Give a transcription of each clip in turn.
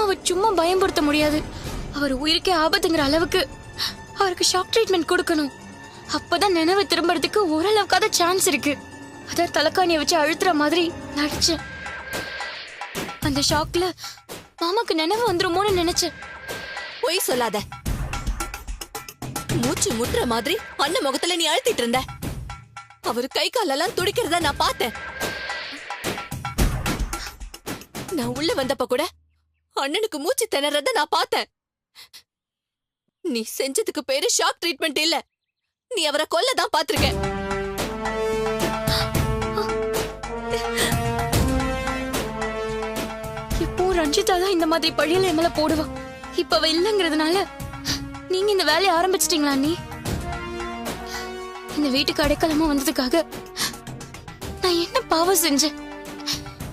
மாமாவை சும்மா பயன்படுத்த முடியாது. அவர் உயிருக்கே ஆபத்துங்கிற அளவுக்கு அவருக்கு ஷாக் ட்ரீட்மெண்ட் கொடுக்கணும். அப்பதான் நினைவு திரும்பறதுக்கு ஓரளவுக்காத சான்ஸ் இருக்கு. அதான் தலைக்காணியை வச்சு அழுத்துற மாதிரி நடிச்சேன். அந்த ஷாக்ல மாமாக்கு நினைவு வந்துருமோன்னு நினைச்சேன். பொய் சொல்லாத. மூச்சு முட்டுற மாதிரி அண்ணன் முகத்துல நீ அழுத்திட்டு இருந்த. அவரு கை காலெல்லாம் துடிக்கிறத நான் பார்த்தேன். நான் உள்ள வந்தப்ப கூட அண்ணனுக்கு மூச்சு திணறத நான் பார்த்தேன். நீ செஞ்சதுக்கு பேரு ஷாக் ட்ரீட்மெண்ட் இல்ல, நீ அவரை கொல்லதான் பாத்திருக்க. இப்போ ரஞ்சிதா தான் இந்த மாதிரி பழியில எங்களை போடுவா. இப்ப அவ இல்லங்கிறதுனால நீங்க இந்த வேலையை ஆரம்பிச்சிட்டீங்களா? நீ இந்த வீட்டுக்கு அடைக்கலமா வந்ததுக்காக நான் என்ன பாவம் செஞ்சேன்?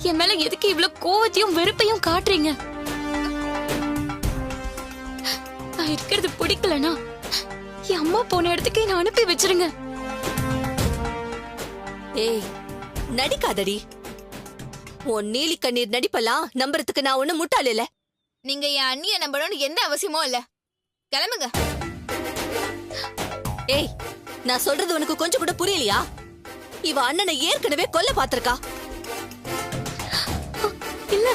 என் மேல எதுக்கு இவ்வளவு கோவத்தையும் வெறுப்பையும் காட்டுறீங்க? நான் இருக்கிறது பிடிக்கலனா என் அம்மா போன இடத்துக்கு என்ன அனுப்பி வச்சிருங்க. ஏய், நடிக்காதடி. உன் நீலி கண்ணீர் நடிப்பெல்லாம் நம்புறதுக்கு நான் ஒண்ணு முட்டாள் இல்ல. நீங்க என் அண்ணிய நம்பணும்னு எந்த அவசியமும் இல்ல. கிளம்புங்க. ஏய், நான் சொல்றது உனக்கு கொஞ்சம் கூட புரியலையா? இவ அண்ணனை ஏற்கனவே கொல்ல பாத்திருக்கா. இல்ல,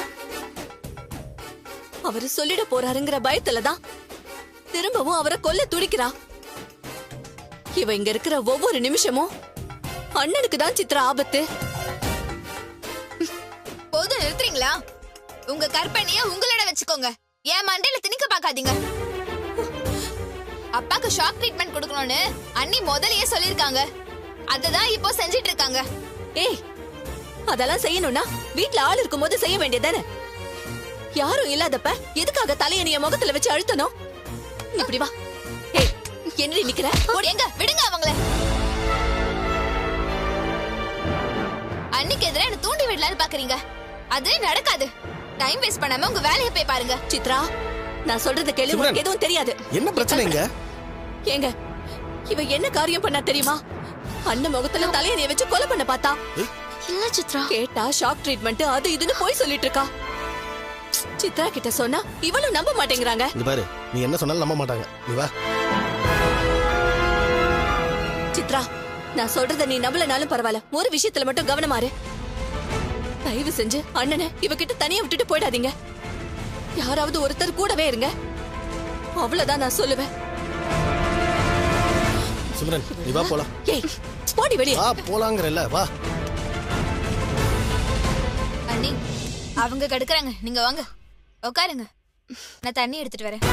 அவரு சொல்லிட போறாருங்கிற பயத்துலதான் திரும்பவும் அவரை கொல்ல துடிக்கிறா. இவ இங்க இருக்கிற ஒவ்வொரு நிமிஷமும் அண்ணனுக்கு தான் சித்ரா ஆபத்து. போதும், நிறுத்துறீங்களா? உங்க கற்பனைய உங்களோட வச்சுக்கோங்க. என் மண்டையில திணிக்க பாக்காதீங்க. அப்பாக்கு ஷாக் ட்ரீட்மெண்ட் கொடுக்கணும்னு அண்ணி முதல்லயே சொல்லிருக்காங்க. அததான் இப்போ செஞ்சிட்டு இருக்காங்க. ஏய், அதெல்லாம் செய்யணும்னா வீட்ல ஆள் இருக்கும் போது செய்ய வேண்டியதானே? யாரும் இல்லாதப்ப எதுக்காக தலையணிய முகத்துல வச்சு அழுத்தணும்? இப்படி வா. ஏய், என்ன நிக்கிற? எங்க விடுங்க அவங்கள. அன்னைக்கு எதிரா என்ன தூண்டி விடலான்னு பாக்குறீங்க. அது நடக்காது. டைம் வேஸ்ட் பண்ணாம உங்க வேலையை போய் பாருங்க. சித்ரா, நான் சொல்றது கேளு. உனக்கு எதுவும் தெரியாது. என்ன பிரச்சனைங்க? ஏங்க, இவ என்ன காரியம் பண்ணா தெரியுமா? அண்ணன் முகத்துல தலையணிய வச்சு கொலை பண்ண பார்த்தா. இல்ல சித்ரா. கேட்டா ஷாக் ட்ரீட்மெண்ட் அது இதுன்னு போய் சொல்லிட்டு இருக்கா. சித்ரா கிட்ட சொன்னா இவளும் நம்ப மாட்டேங்கிறாங்க. இங்க பாரு, நீ என்ன சொன்னாலும் நம்ப மாட்டாங்க. நீ வா. சித்ரா, நான் சொல்றத நீ நம்பலனாலும் பரவாயில்ல, ஒரு விஷயத்துல மட்டும் கவனமா இரு. தயவு செஞ்சு அண்ணனை இவகிட்ட தனியா விட்டுட்டு போயிடாதீங்க. யாராவது ஒருத்தர் கூடவே இருங்க. அவ்வளவுதான் நான் சொல்லுவேன். சிம்ரன், நீ வா போலாம். ஏய், போடி வெளியே. வா போலாங்கறல்ல, வா. அண்ணி, அவங்க கடுக்குறாங்க. நீங்க வாங்க, உட்காருங்க. நான் தண்ணி எடுத்துட்டு வரேன்.